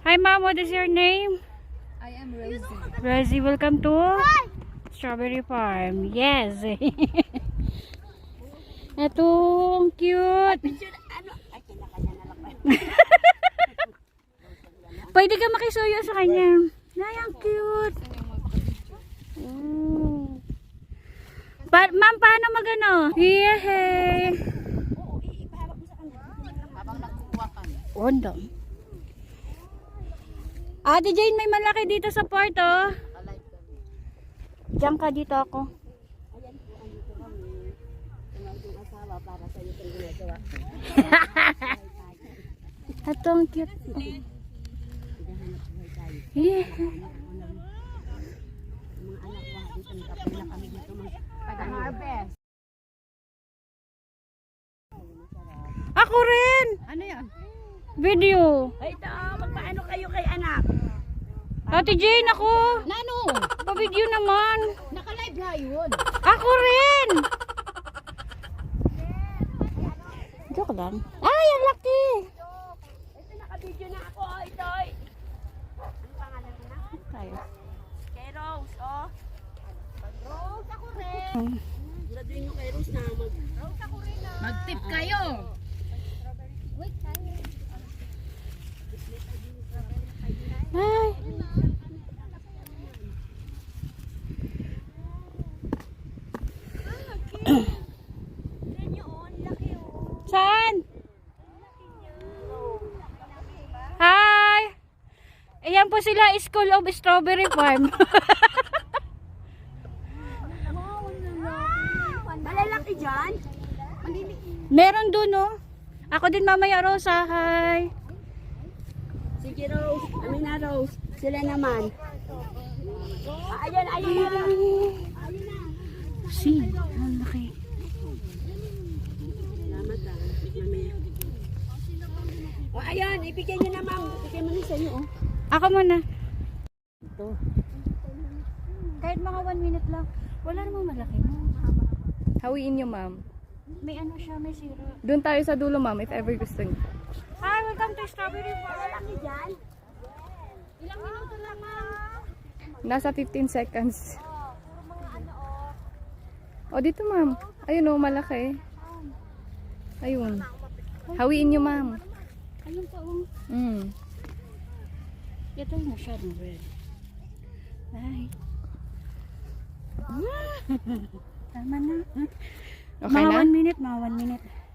Hi ma'am, what is your name? I am Rosie. Rosie, welcome to Strawberry Farm. Yes. Ito, ang cute. Pwede ka makisuyo sa kanya. Ay, ang cute. Oh. Ma'am, paano magano? Yehey. Habang nagkukuha ka. Ondo. Ate Jane, may malaki dito sa port, oh. Diyan ka, dito ako. Ito ang cute. Yeah. Pag-harvest. Ako rin! Ano yan? Video. Ito, magpaano kayo kay anak? Ate Jane, ako. Nano? Pa-video naman. Naka-live nga yun. Ako rin! Joke lang. Ay, ang laki! Ito, naka-video na ako. Ito. Ano pangalan mo na? Tayo. Kay Rose, oh. Rose, ako rin. Graduin nyo kay Rose na. Rose, ako rin na. Mag-tip kayo. Wait, tayo. Ay. Saan? Hi! Ayan po sila, School of Strawberry Farm. Malalaki dyan? Meron dun, oh. Ako din mamaya, Rosa. Hi! Sige, Rose. Amina, Rose. Sila naman. Ayun, ayun na. See, ang laki. Salamat ah. Mamaya. O, ayun. Ibigay nyo na, ma'am. Ibigay mo na sa inyo, oh. Ako muna. Ito. Kahit mga 1 minute lang. Wala namang malaki. Hawiin niyo, ma'am. May ano siya, may sira. Doon tayo sa dulo, ma'am, if ever gusto niyo. Hi, welcome to Strawberry Farm. Malalaki dyan? Ilang minuto lang, ma'am. Nasa 15 seconds. O, dito, ma'am. Ayun, oh, malaki. Ayun. Hawiin niyo, ma'am. Ayun pa, oh. Ito yung masyadong red. Ay. Tama na. Okay Mga na? 1 minute, mga 1 minute.